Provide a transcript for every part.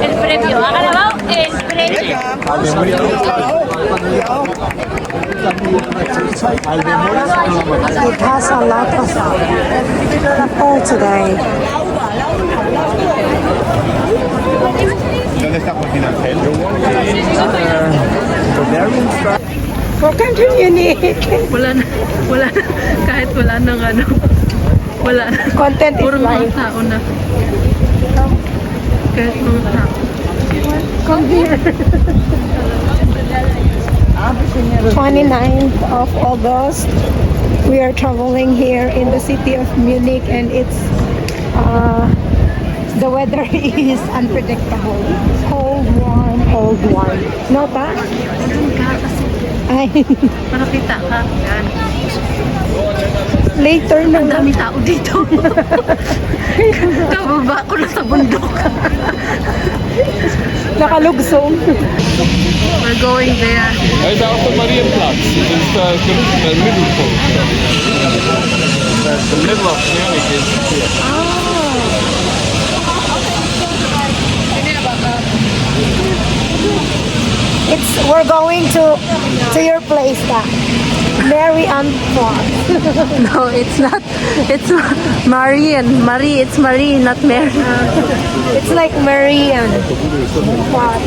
El premio, ha ganado el premio. It has a lot of people today. ¿Dónde está Joaquín Ángel? Welcome to Munich. Wala na, kahit wala nang ano, wala na. Content is Puro mga live. tao na. Kahit mga tao. Come here. 29th of August. We are traveling here in the city of Munich, and it's the weather is unpredictable. Cold, warm, cold, warm. No ba? Ay, Para kita ka. Yan. later na Ang lang. dami tao dito. Kababa ko na sa bundok. Nakalugsong. We're going there. Er ist auch der Marienplatz. Das ist der Mittelpunkt. The middle of Munich is here. We're going to your place, Mary Antoine. No, it's not. It's Marian. Marie, it's Marie, not Mary. It's like Marian. Wow.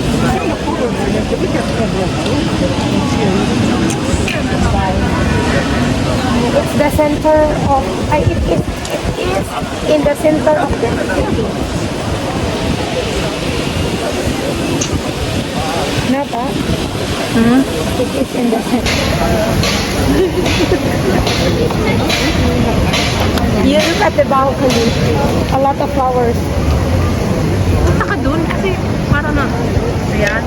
It's the center of. It is in the center of the city. Not that. It is in the center. You look at the balcony. A lot of flowers. Punta ka dun kasi para na. Ayan.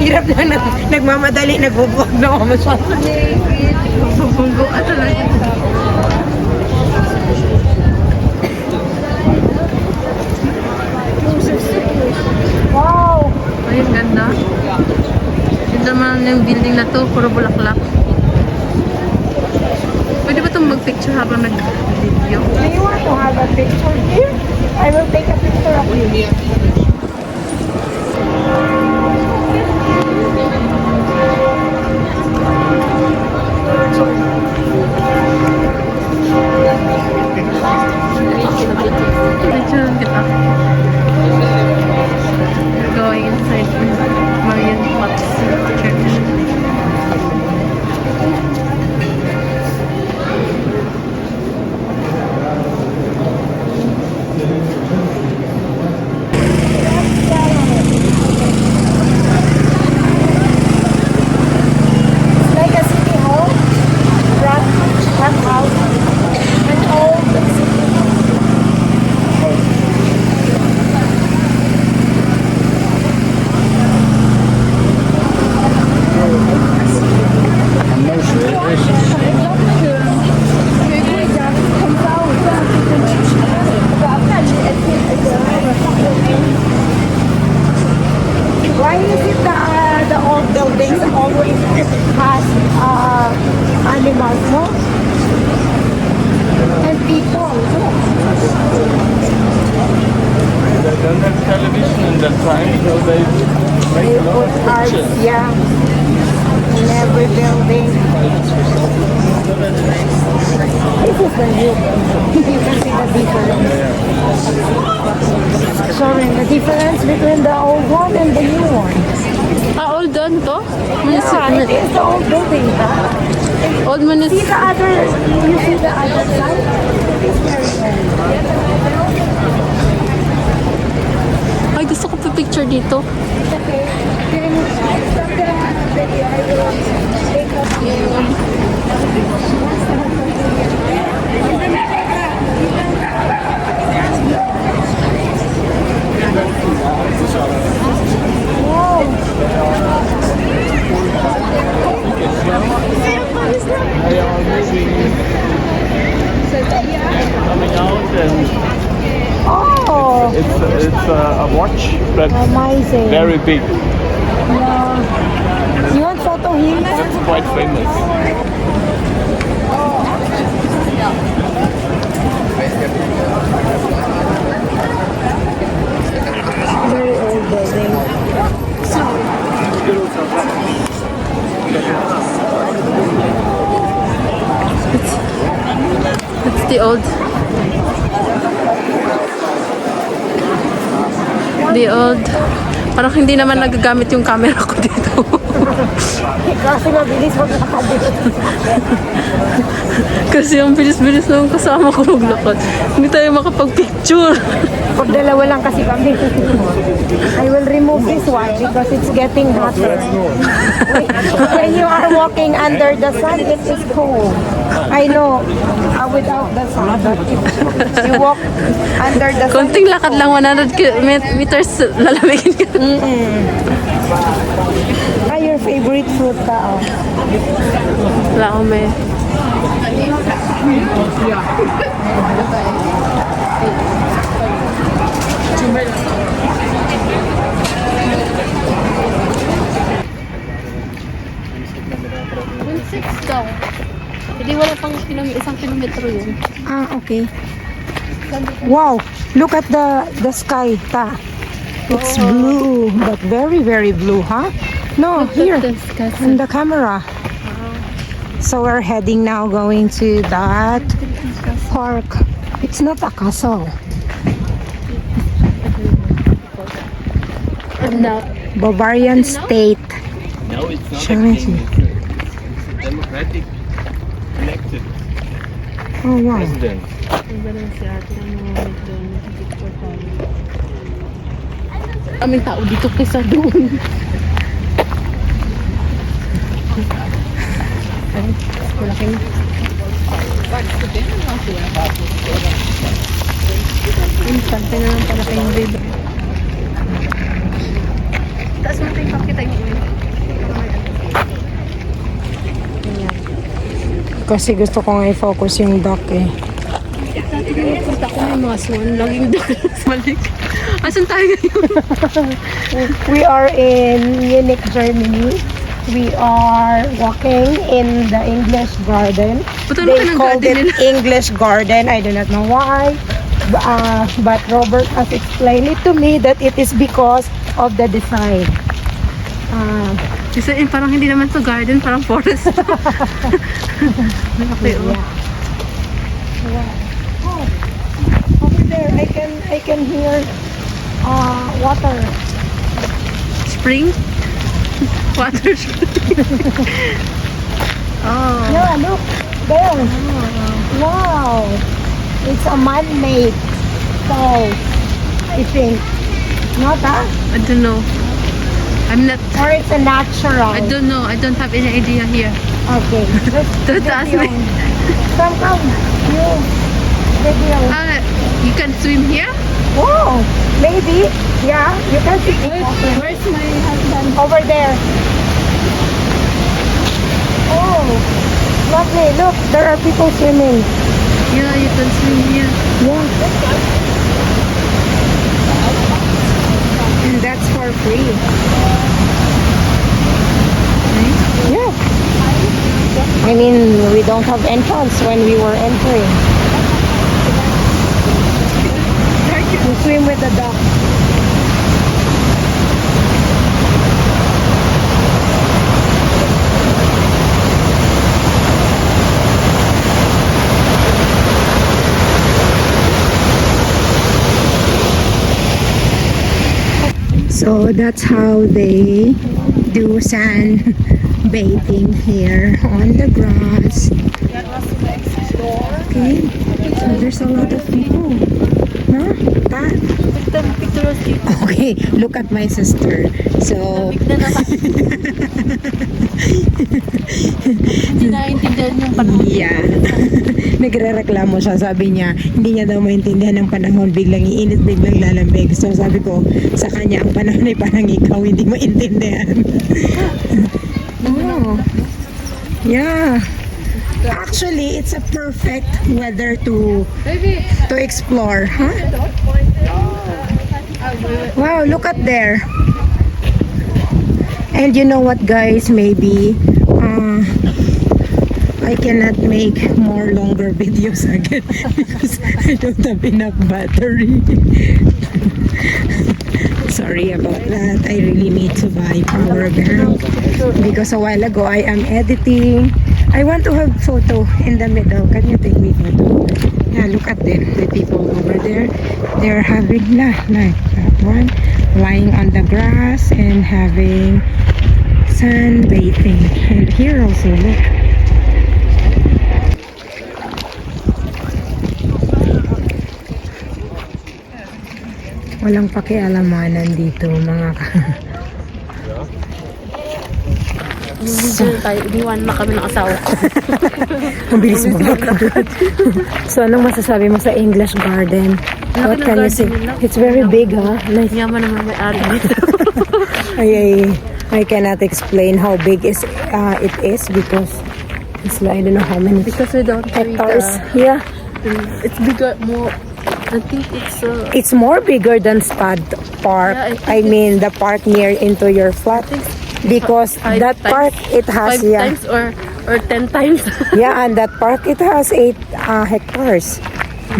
Hirap na nagmamadali, nagbubuwag na ako masyado. Bubunggo at talaga. Wow! Ay, ang ganda. Ganda naman yung building na to, puro bulaklak. Pwede ba itong mag-picture habang nag-video? Do you want to have a picture here? I will take a picture of you. Picture kita. We're going inside Marian Church. Like a city hall, front house, and old city. Why is it the old buildings always has animals, no? And people. They don't have television in that time, so they make a lot of pictures. Yeah. In every building. This is the new building. You can see the difference. Sorry, the difference between the old one and the new one. Ah, old doon to? Yeah, it is the old building. Huh? Old munis. See the other, you see the other side? It is very old. Ay, gusto ko pa picture dito. Okay. Then, stop the video. I will take a wow. They are moving, coming out, and Oh, it's a watch, but amazing. very big. Yeah. quite famous. Very old building. It's the old. The old. Parang hindi naman nagagamit yung camera ko dito. Kasi mabilis maglakad dito. Kasi ang bilis-bilis ng kasama ko maglakad. Hindi tayo makapag-picture. Pag dalawa lang kasi kami. I will remove this one because it's getting hotter. When you are walking under the sun, it is cold. I know, without the sun, but if you walk under the sun, Konting lakad lang, 100 meters, lalamigin ka. your favorite fruit ka, oh. Wala ko may. Daw. Hindi wala pang isang kilometro yun. Ah, okay. Wow, look at the sky, ta. It's blue, but very, very blue, huh? No, here, in the camera. So we're heading now, going to that park. It's not a castle. Bavarian state. No, it's not Showing a king. It's a democratic elected Oh, wow. president. Aming tao dito kaysa doon. Ay, malaking. Instantly na lang pala kayong bed. Taas mo tayo pakita yung ulo. Kasi gusto ko nga i-focus yung duck eh. Dati na punta ko may mga swan. Laging doon sa balik. Asan tayo ngayon? We are in Munich, Germany. We are walking in the English Garden. Puto They naman ang called garden it English Garden. I do not know why. But Robert has explained it to me that it is because of the design. Kasi parang hindi naman to garden, parang forest. Okay, oh. Yeah. Oh, over there, I can hear water. Spring? Water spring. Oh. Yeah, look there. Wow, it's a man-made fall, I think. Not that? I don't know. I'm not. Or it's a natural. I don't know. I don't have any idea here. Okay. Don't ask me. Come. You video. You can swim here? Wow. Maybe. Yeah. You can see. Where's my husband? Over there. Oh. Lovely. Look, there are people swimming. Yeah, you can swim here. Yeah. And that's for free. Yeah. I mean, we don't have entrance when we were entering. We swim with the duck. So that's how they do sand bathing here on the grass. Okay, so there's a lot of people. No? That? Okay, look at my sister. So, Hindi naiintindihan yung panahon. yeah. Nagre-reklamo siya. Sabi niya, hindi niya daw maintindihan ng panahon. Biglang iinit, biglang lalamig. So sabi ko, sa kanya, ang panahon ay parang ikaw hindi maintindihan. Oh. Yeah. Actually, it's a perfect weather to explore, huh? Wow, look at there. And you know what, guys? Maybe I cannot make more longer videos again because I don't have enough battery. Sorry about that. I really need to buy power bank because a while ago I am editing. I want to have photo in the middle. Can you take me photo? Yeah, look at them. The people over there. They're having like that one, lying on the grass and having sunbathing. And here also, look. Walang pakialamanan dito mga Iniwan na kami ng asawa ko. Ang bilis mo makakadun. So, anong masasabi mo sa English Garden? What can you say? It's very big, ha? Nice. Yaman naman may-ari dito. I cannot explain how big it is because it's like, I don't know how many Because we don't hectares. Yeah. It's bigger, more. I think It's more bigger than Stad Park. Yeah, I mean, the park near into your flat. Because that park, it has, 5 times or 10 times. Yeah, and that park, it has 8 hectares.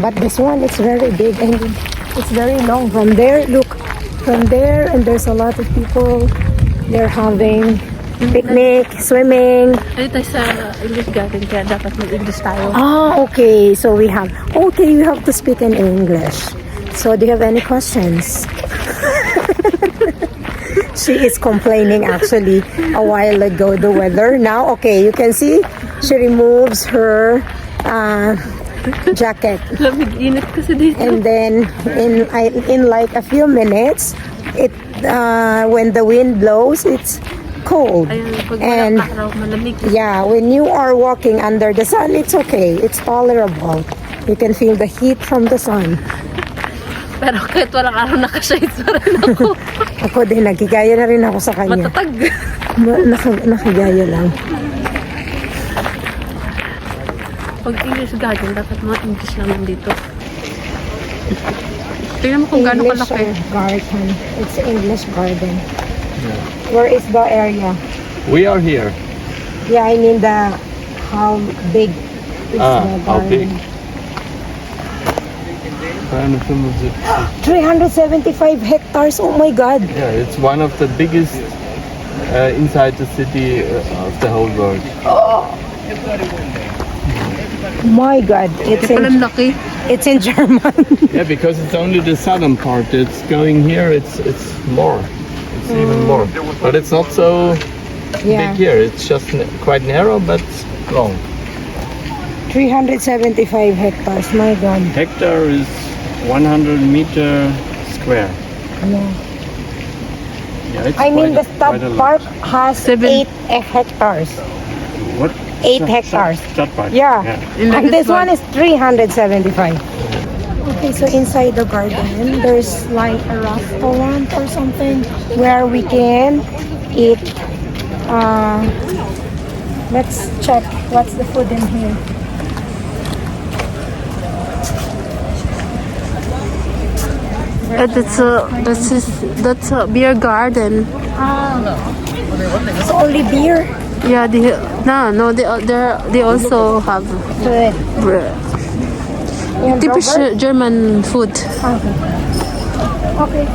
But this one, it's very big and it's very long. From there, look, from there, and there's a lot of people. They're having picnic, swimming. Ay, tayo sa English Garden, kaya dapat mag-English tayo. Okay, so we have to speak in English. So do you have any questions? She is complaining actually a while ago the weather. Now, okay, you can see she removes her jacket. Lamig init kasi dito. And then in like a few minutes, when the wind blows, it's cold. Ayun, pag And walang araw, malamig. yeah, when you are walking under the sun, it's okay. It's tolerable. You can feel the heat from the sun. Pero kahit walang araw, naka-shades pa rin ako. Ako din, nagigaya na rin ako sa kanya. Matatag. Nakigaya lang. Pag English Garden, dapat mga English naman dito. Tingnan mo kung gaano kalaki. Garden. It's English Garden. Where is the area? We are here. Yeah, I mean how big is the How garden? big? 375 hectares. Oh my God. Yeah, it's one of the biggest inside the city of the whole world. My God. Palang laki. It's in German. Yeah, because it's only the southern part. It's going here. It's more. It's even more. But it's not so Yeah. big here. It's just quite narrow but long. 375 hectares. My God. Hectare is 100 meter square. Yeah. Yeah, it's I mean, the quite Stad a lot. Park has 8 hectares. What? 8 hectares. Stad Park. Yeah. In And this this one is 375. Okay, so inside the garden, there's like a restaurant or something where we can eat. Let's check what's the food in here. That's a beer garden. It's only beer. Yeah, they also have Good. typisch German food. Okay.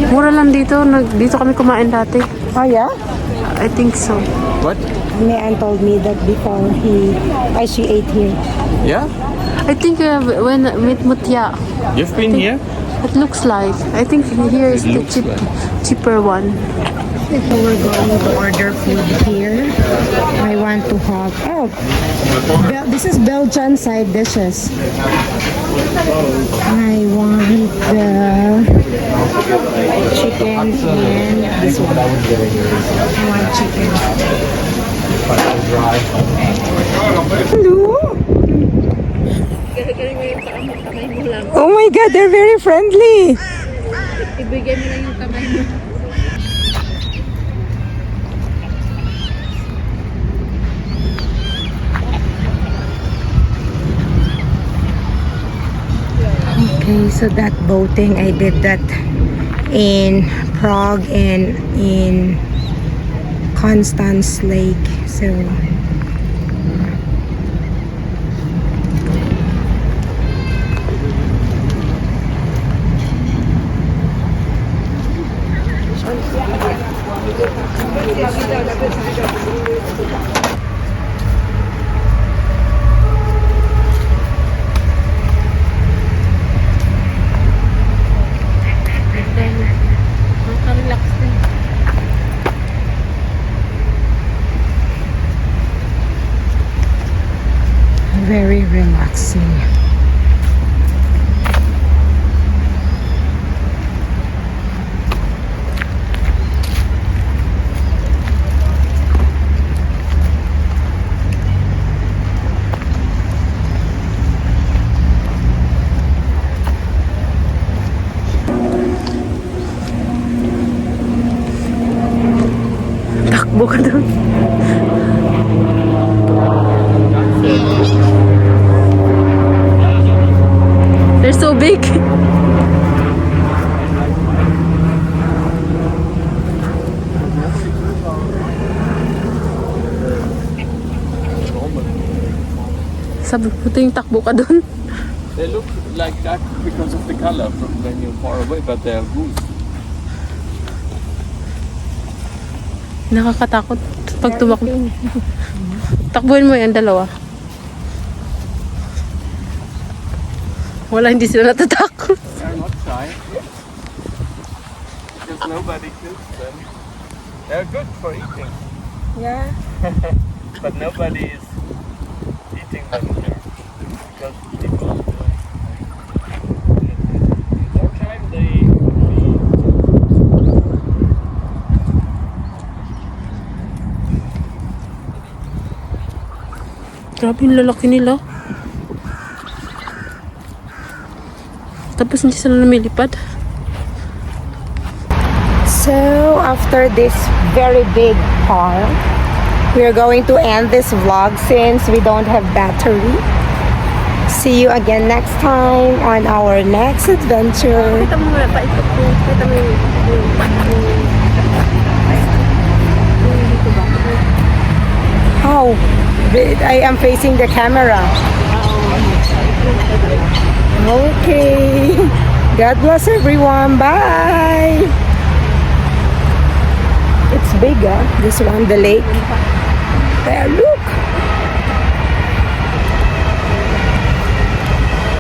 Mura lang dito. Dito kami kumain dati. Oh yeah? I think so. What? Leanne told me that before she ate here. Yeah? I think when with Mutya, You've been here? it looks like. I think here is the looks like. cheaper one. So we're going to order food here. I want to have this is Belgian side dishes. I want the chicken and this one. I want chicken. Hello. Oh my God, they're very friendly. Ibigay mo na yung kamay mo. Okay, so that boating, I did that in Prague and in Constance Lake. So Nakaka-relax din. very relaxing. Takbo ka doon. They're so big. Sabi ko ito yung takbo ka doon. They look like that because of the color from when you're far away, but they're goose. Nakakatakot pag tumakbo. Takbuhin mo yan, dalawa. Wala, hindi sila natatakot. They're not shy. Because nobody kills them. They're good for eating. Yeah. But nobody is eating them here. Because people more time they Grabe yung lalaki nila. Tapos hindi sila lumilipad. So after this very big park, we are going to end this vlog since we don't have battery. See you again next time on our next adventure. Kita mo muna pa ito. Kita mo How? I am facing the camera. Okay. God bless everyone. Bye. It's big, this one, the lake. There, look.